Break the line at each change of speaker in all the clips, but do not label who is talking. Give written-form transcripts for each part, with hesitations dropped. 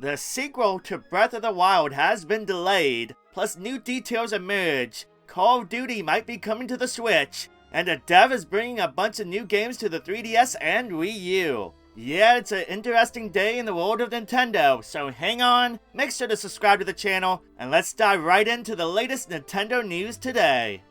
The sequel to Breath of the Wild has been delayed, plus new details emerge. Call of Duty might be coming to the Switch, and a dev is bringing a bunch of new games to the 3DS and Wii U. Yeah, it's an interesting day in the world of Nintendo, so hang on, make sure to subscribe to the channel, and let's dive right into the latest Nintendo news today.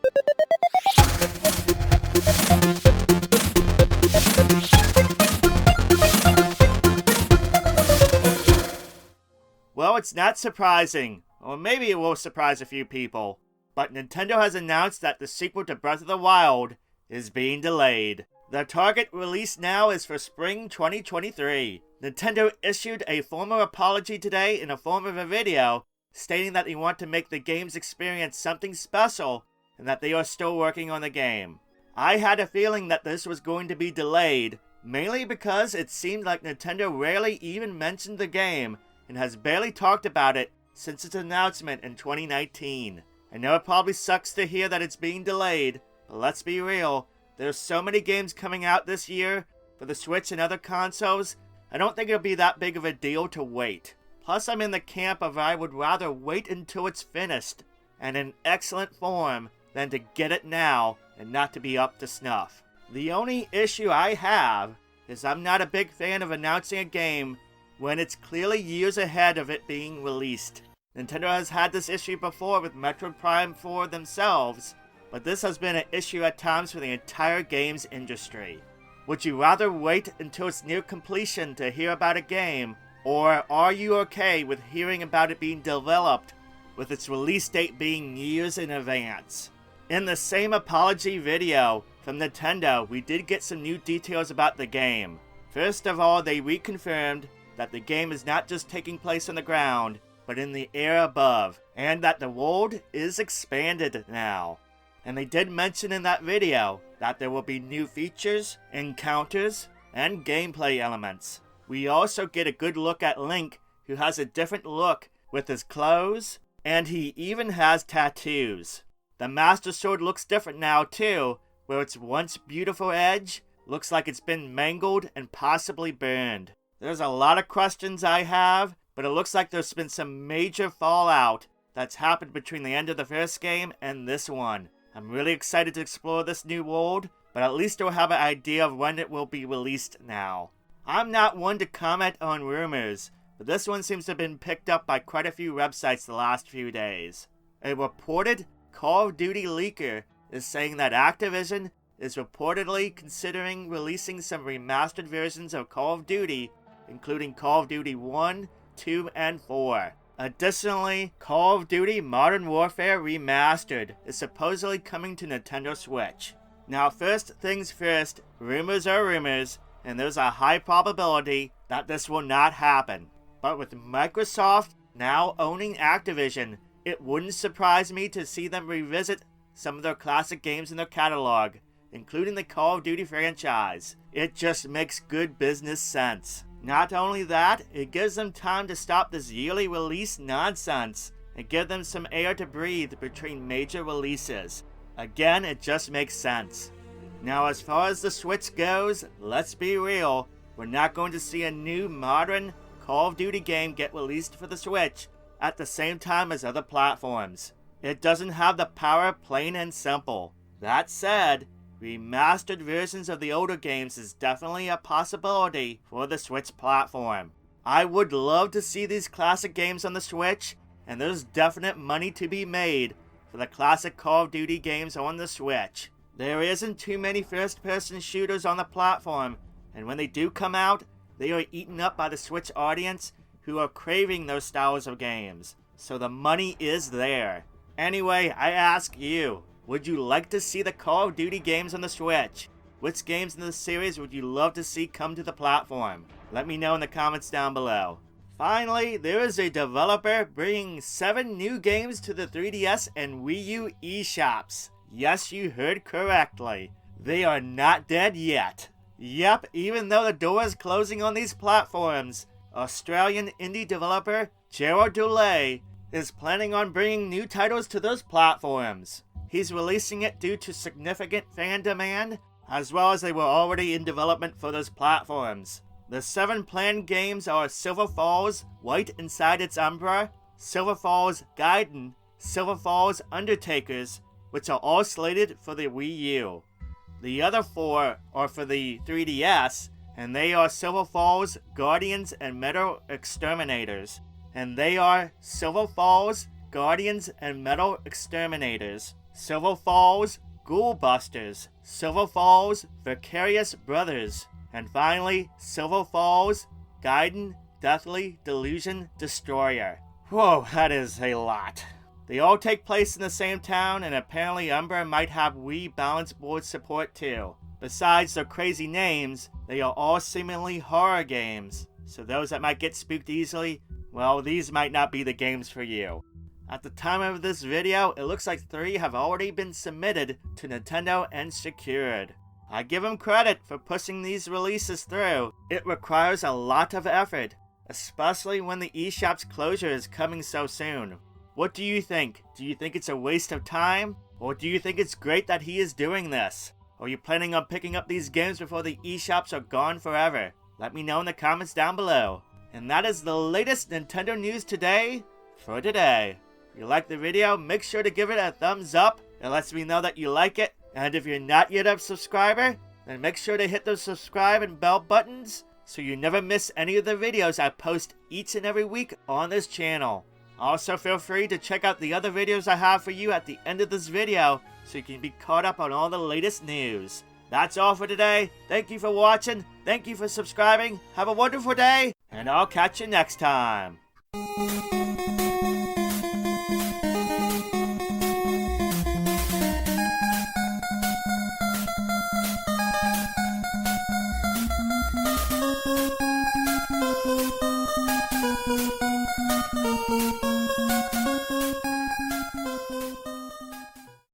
Well, it's not surprising, or maybe it will surprise a few people, but Nintendo has announced that the sequel to Breath of the Wild is being delayed. The target release now is for spring 2023. Nintendo issued a formal apology today in the form of a video, stating that they want to make the game's experience something special, and that they are still working on the game. I had a feeling that this was going to be delayed, mainly because it seemed like Nintendo rarely even mentioned the game, and has barely talked about it since its announcement in 2019. I know it probably sucks to hear that it's being delayed, but let's be real, there's so many games coming out this year for the Switch and other consoles, I don't think it'll be that big of a deal to wait. Plus, I'm in the camp of I would rather wait until it's finished and in excellent form than to get it now and not to be up to snuff. The only issue I have is I'm not a big fan of announcing a game when it's clearly years ahead of it being released. Nintendo has had this issue before with Metroid Prime 4 themselves, but this has been an issue at times for the entire games industry. Would you rather wait until it's near completion to hear about a game, or are you okay with hearing about it being developed with its release date being years in advance? In the same apology video from Nintendo, we did get some new details about the game. First of all, they reconfirmed that the game is not just taking place on the ground, but in the air above, and that the world is expanded now. And they did mention in that video that there will be new features, encounters, and gameplay elements. We also get a good look at Link, who has a different look with his clothes, and he even has tattoos. The Master Sword looks different now too, where its once beautiful edge looks like it's been mangled and possibly burned. There's a lot of questions I have, but it looks like there's been some major fallout that's happened between the end of the first game and this one. I'm really excited to explore this new world, but at least we'll have an idea of when it will be released now. I'm not one to comment on rumors, but this one seems to have been picked up by quite a few websites the last few days. A reported Call of Duty leaker is saying that Activision is reportedly considering releasing some remastered versions of Call of Duty, including Call of Duty 1, 2, and 4. Additionally, Call of Duty Modern Warfare Remastered is supposedly coming to Nintendo Switch. Now, first things first, rumors are rumors, and there's a high probability that this will not happen. But with Microsoft now owning Activision, it wouldn't surprise me to see them revisit some of their classic games in their catalog, including the Call of Duty franchise. It just makes good business sense. Not only that, it gives them time to stop this yearly release nonsense and give them some air to breathe between major releases. Again, it just makes sense. Now, as far as the Switch goes, let's be real, we're not going to see a new modern Call of Duty game get released for the Switch at the same time as other platforms. It doesn't have the power, plain and simple. That said, remastered versions of the older games is definitely a possibility for the Switch platform. I would love to see these classic games on the Switch, and there's definite money to be made for the classic Call of Duty games on the Switch. There isn't too many first-person shooters on the platform, and when they do come out, they are eaten up by the Switch audience who are craving those styles of games. So the money is there. Anyway, I ask you, would you like to see the Call of Duty games on the Switch? Which games in the series would you love to see come to the platform? Let me know in the comments down below. Finally, there is a developer bringing 7 new games to the 3DS and Wii U eShops. Yes, you heard correctly. They are not dead yet. Yep, even though the door is closing on these platforms, Australian indie developer Gerard Dulay is planning on bringing new titles to those platforms. He's releasing it due to significant fan demand, as well as they were already in development for those platforms. The 7 planned games are Silver Falls, White Inside Its Umbra, Silver Falls Gaiden, Silver Falls Undertakers, which are all slated for the Wii U. The other 4 are for the 3DS, and they are Silver Falls Guardians and Metal Exterminators. And they are Silver Falls Guardians and Metal Exterminators, Silver Falls Ghoul Busters, Silver Falls Vicarious Brothers, and finally, Silver Falls Gaiden Deathly Delusion Destroyer. Whoa, that is a lot. They all take place in the same town, and apparently Umbra might have Wii Balance Board support too. Besides their crazy names, they are all seemingly horror games. So those that might get spooked easily, well, these might not be the games for you. At the time of this video, it looks like 3 have already been submitted to Nintendo and secured. I give them credit for pushing these releases through. It requires a lot of effort, especially when the eShop's closure is coming so soon. What do you think? Do you think it's a waste of time? Or do you think it's great that he is doing this? Are you planning on picking up these games before the eShops are gone forever? Let me know in the comments down below. And that is the latest Nintendo news today for today. If you like the video, make sure to give it a thumbs up. It lets me know that you like it. And if you're not yet a subscriber, then make sure to hit those subscribe and bell buttons so you never miss any of the videos I post each and every week on this channel. Also, feel free to check out the other videos I have for you at the end of this video so you can be caught up on all the latest news. That's all for today. Thank you for watching. Thank you for subscribing. Have a wonderful day, and I'll catch you next time.